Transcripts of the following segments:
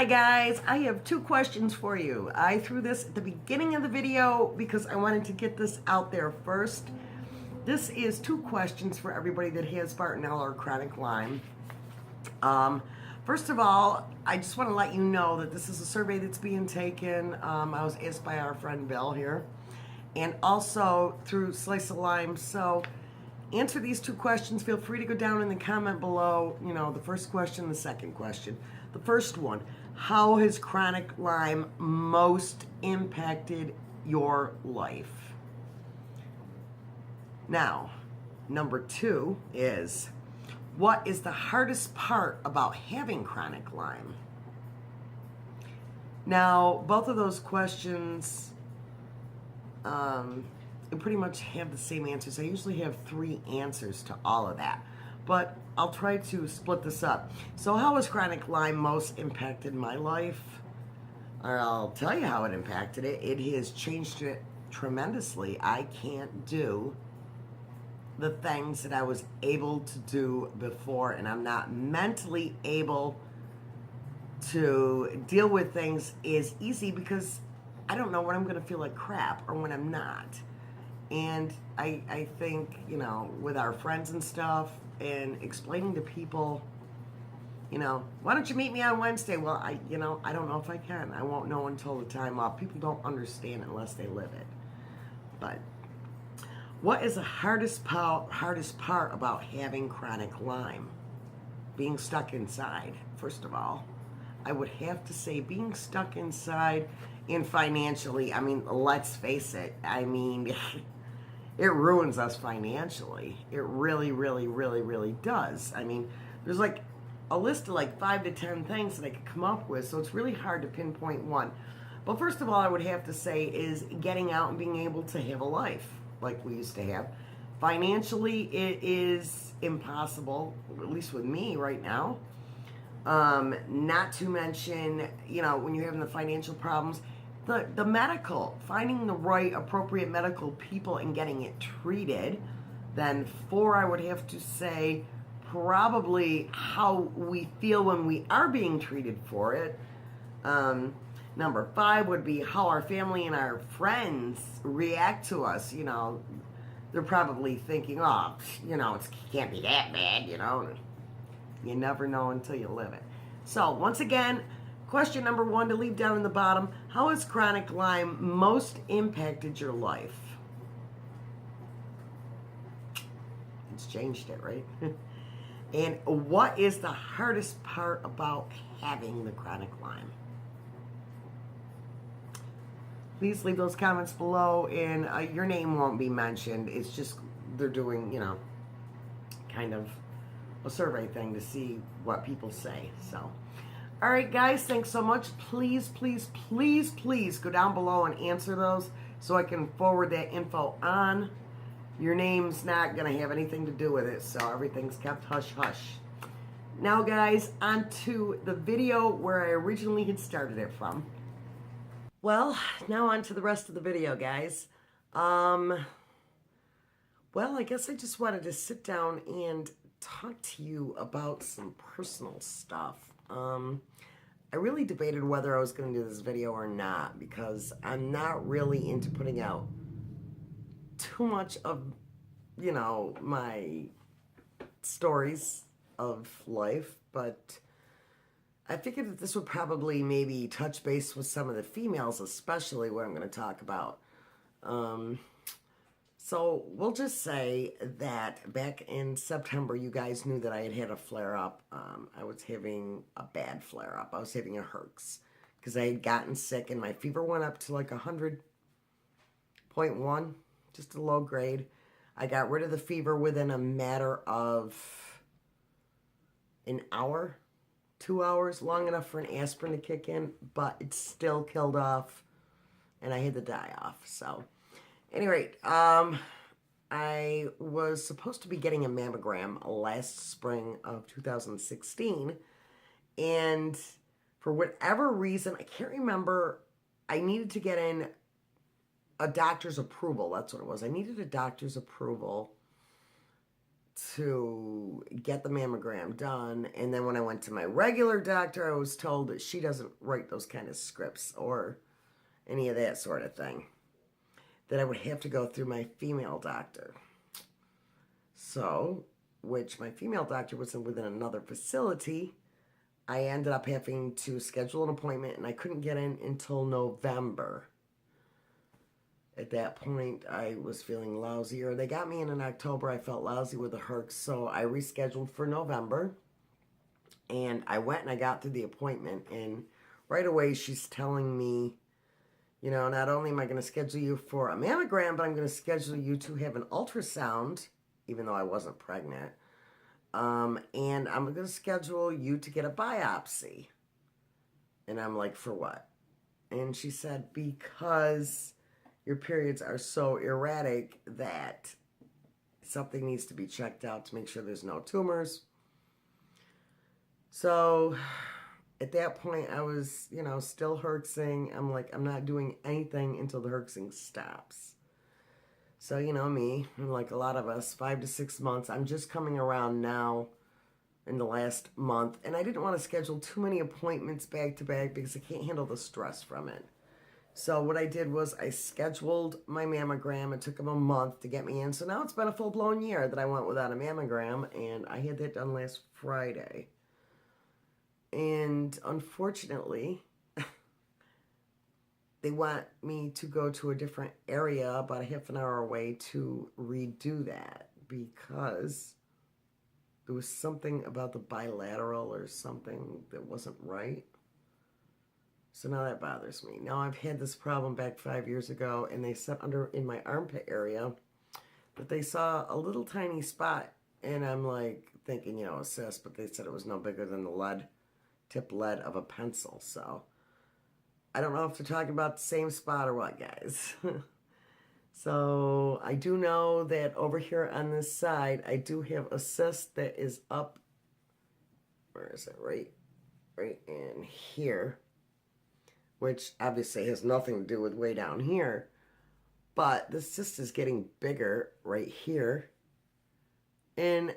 Hi guys, I have two questions for you. I threw this at the beginning of the video because I wanted to get this out there first. This is two questions for everybody that has Bartonella or chronic Lyme. First of all, I just want to let you know that this is a survey that's being taken. I was asked by our friend Bill here, and also through Slice of Lyme. So answer these two questions. Feel free to go down in the comment below, the first question, the second question. The first one, how has chronic Lyme most impacted your life? Now, number two is, what is the hardest part about having chronic Lyme? Now, both of those questions pretty much have the same answers. I usually have three answers to all of that, but I'll try to split this up. So how has chronic Lyme most impacted my life? I'll tell you how it impacted it. It has changed it tremendously. I can't do the things that I was able to do before, and I'm not mentally able to deal with things as easy because I don't know when I'm going to feel like crap or when I'm not. And I think, with our friends and stuff and explaining to people, why don't you meet me on Wednesday? Well, I don't know if I can. I won't know until the time off. People don't understand unless they live it. But what is the hardest part about having chronic Lyme? Being stuck inside, first of all. I would have to say being stuck inside, and financially, let's face it, it ruins us financially. It really, really, really, really does. There's like a list of like 5 to 10 things that I could come up with, so it's really hard to pinpoint one. But first of all, I would have to say is getting out and being able to have a life like we used to have. Financially, it is impossible, at least with me right now. Not to mention, when you're having the financial problems, the medical, finding the right appropriate medical people and getting it treated. Then 4, I would have to say, probably how we feel when we are being treated for it. Number 5 would be how our family and our friends react to us. They're probably thinking, oh, it can't be that bad, You never know until you live it. So, once again, question number 1 to leave down in the bottom, how has chronic Lyme most impacted your life? It's changed it, right? And what is the hardest part about having the chronic Lyme? Please leave those comments below, and your name won't be mentioned. It's just they're doing, kind of a survey thing to see what people say. So, all right, guys, thanks so much. Please, please, please, please go down below and answer those so I can forward that info on. Your name's not going to have anything to do with it, so everything's kept hush-hush. Now, guys, on to the video where I originally had started it from. Well, now on to the rest of the video, guys. Well, I guess I just wanted to sit down and talk to you about some personal stuff. I really debated whether I was going to do this video or not because I'm not really into putting out too much of, my stories of life, but I figured that this would probably maybe touch base with some of the females, especially what I'm going to talk about. So we'll just say that back in September, you guys knew that I had a flare-up. I was having a bad flare-up. I was having a herx because I had gotten sick and my fever went up to like 100.1, just a low grade. I got rid of the fever within a matter of an hour, 2 hours, long enough for an aspirin to kick in, but it still killed off and I had to die off. So, at any rate, I was supposed to be getting a mammogram last spring of 2016, and for whatever reason, I can't remember, I needed to get in a doctor's approval. That's what it was. I needed a doctor's approval to get the mammogram done. And then when I went to my regular doctor, I was told that she doesn't write those kind of scripts or any of that sort of thing. That I would have to go through my female doctor. So, which my female doctor was within another facility, I ended up having to schedule an appointment, and I couldn't get in until November. At that point, I was feeling lousier. They got me in October. I felt lousy with the herx, so I rescheduled for November. And I went and I got through the appointment, and right away she's telling me, you know, not only am I going to schedule you for a mammogram, but I'm going to schedule you to have an ultrasound, even though I wasn't pregnant. And I'm going to schedule you to get a biopsy. And I'm like, for what? And she said, because your periods are so erratic that something needs to be checked out to make sure there's no tumors. So at that point, I was, you know, still herxing. I'm like, I'm not doing anything until the herxing stops. So, you know me, like a lot of us, 5 to 6 months. I'm just coming around now in the last month. And I didn't want to schedule too many appointments back to back because I can't handle the stress from it. So what I did was I scheduled my mammogram. It took them a month to get me in. So now it's been a full-blown year that I went without a mammogram. And I had that done last Friday. And unfortunately, they want me to go to a different area about a half an hour away to redo that because there was something about the bilateral or something that wasn't right. So now that bothers me. Now I've had this problem back 5 years ago, and they said in my armpit area that they saw a little tiny spot, and I'm like thinking, you know, a cyst, but they said it was no bigger than the tip lead of a pencil. So I don't know if they're talking about the same spot or what, guys. So I do know that over here on this side, I do have a cyst that is up. Where is it? Right in here. Which obviously has nothing to do with way down here. But the cyst is getting bigger right here. And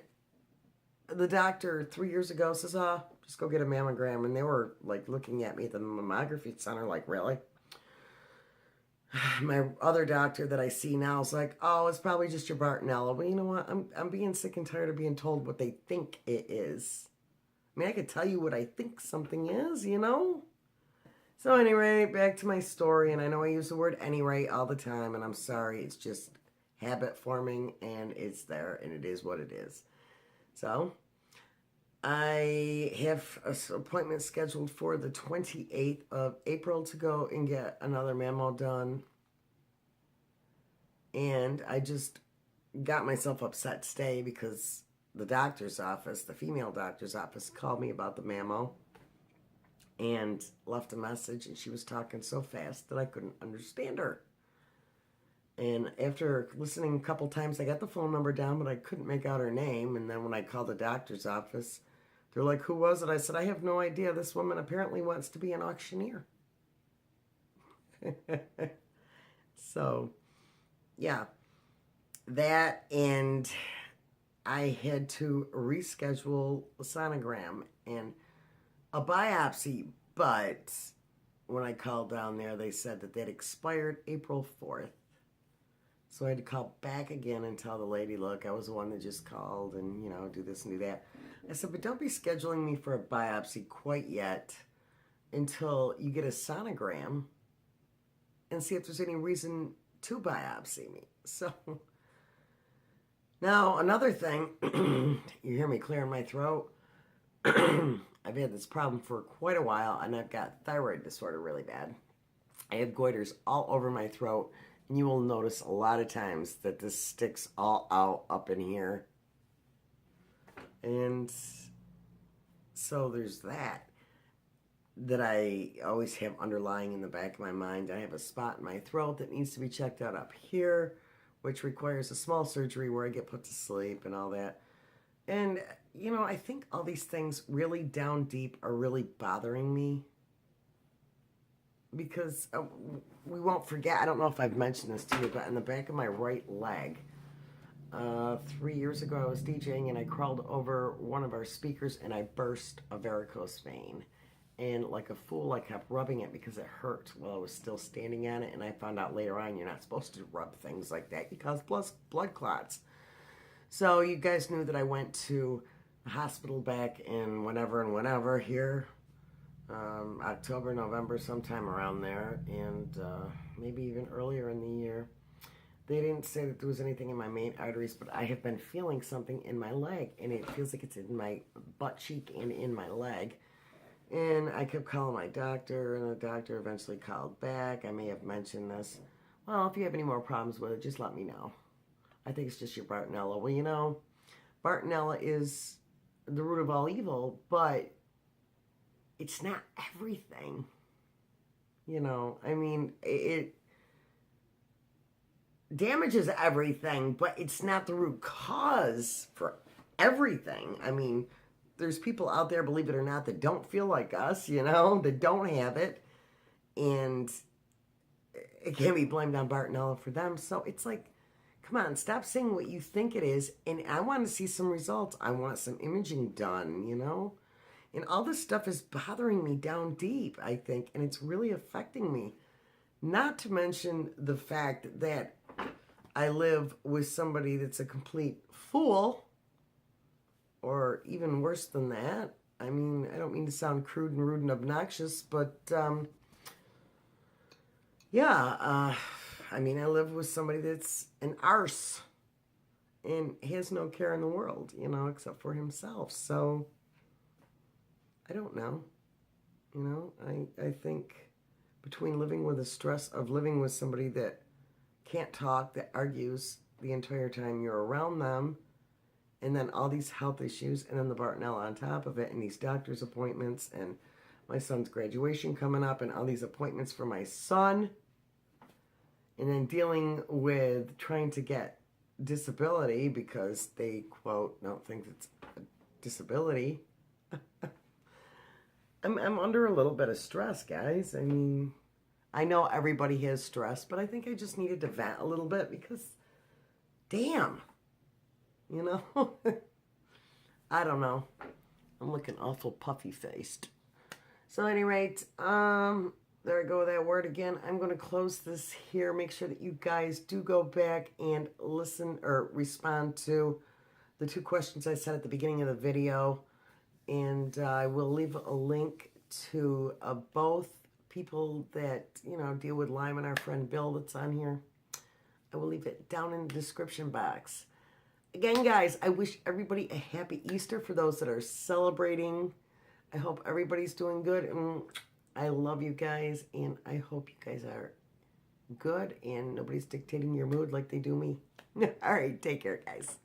the doctor 3 years ago says, just go get a mammogram. And they were like looking at me at the mammography center like, really? My other doctor that I see now is like, oh, it's probably just your Bartonella. But you know what? I'm being sick and tired of being told what they think it is. I mean, I could tell you what I think something is, you know? So anyway, back to my story, and I know I use the word anyway all the time, and I'm sorry, it's just habit forming, and it's there, and it is what it is. So, I have an appointment scheduled for the 28th of April to go and get another mammo done, and I just got myself upset today because the doctor's office, the female doctor's office, called me about the mammo. And left a message, and she was talking so fast that I couldn't understand her. And after listening a couple times, I got the phone number down, but I couldn't make out her name. And then when I called the doctor's office, they're like, who was it? I said, I have no idea. This woman apparently wants to be an auctioneer. So, yeah. That, and I had to reschedule a sonogram and a biopsy, but when I called down there, they said that that expired April 4th. So I had to call back again and tell the lady, look, I was the one that just called and, you know, do this and do that. I said, but don't be scheduling me for a biopsy quite yet until you get a sonogram and see if there's any reason to biopsy me. So now another thing, you hear me clearing my throat. I've had this problem for quite a while, and I've got thyroid disorder really bad. I have goiters all over my throat, and you will notice a lot of times that this sticks all out up in here. And so there's that I always have underlying in the back of my mind. I have a spot in my throat that needs to be checked out up here, which requires a small surgery where I get put to sleep and all that. And, you know, I think all these things really down deep are really bothering me. Because we won't forget, I don't know if I've mentioned this to you, but in the back of my right leg, 3 years ago, I was DJing and I crawled over one of our speakers and I burst a varicose vein. And like a fool, I kept rubbing it because it hurt while I was still standing on it. And I found out later on you're not supposed to rub things like that. You cause blood clots. So you guys knew that I went to the hospital back in whenever here. October, November, sometime around there. And maybe even earlier in the year. They didn't say that there was anything in my main arteries, but I have been feeling something in my leg. And it feels like it's in my butt cheek and in my leg. And I kept calling my doctor, and the doctor eventually called back. I may have mentioned this. Well, if you have any more problems with it, just let me know. I think it's just your Bartonella. Well, you know, Bartonella is the root of all evil, but it's not everything. You know, I mean, it damages everything, but it's not the root cause for everything. I mean, there's people out there, believe it or not, that don't feel like us, you know, that don't have it. And it can't be blamed on Bartonella for them. So it's like, come on, stop saying what you think it is. And I want to see some results. I want some imaging done, you know. And all this stuff is bothering me down deep, I think. And it's really affecting me. Not to mention the fact that I live with somebody that's a complete fool. Or even worse than that. I mean, I don't mean to sound crude and rude and obnoxious, but yeah, I mean, I live with somebody that's an arse and has no care in the world, you know, except for himself. So, I don't know. You know, I think between living with the stress of living with somebody that can't talk, that argues the entire time you're around them, and then all these health issues, and then the Bartonella on top of it, and these doctor's appointments, and my son's graduation coming up, and all these appointments for my son, and then dealing with trying to get disability because they, quote, don't think it's a disability. I'm under a little bit of stress, guys. I mean, I know everybody has stress, but I think I just needed to vent a little bit because, damn. You know? I don't know. I'm looking awful puffy-faced. So, at any rate, there I go with that word again. I'm going to close this here. Make sure that you guys do go back and listen or respond to the 2 questions I said at the beginning of the video. And I will leave a link to both people that, you know, deal with Lyme and our friend Bill that's on here. I will leave it down in the description box. Again, guys, I wish everybody a happy Easter for those that are celebrating. I hope everybody's doing good. And I love you guys. And I hope you guys are good and nobody's dictating your mood like they do me. All right, take care, guys.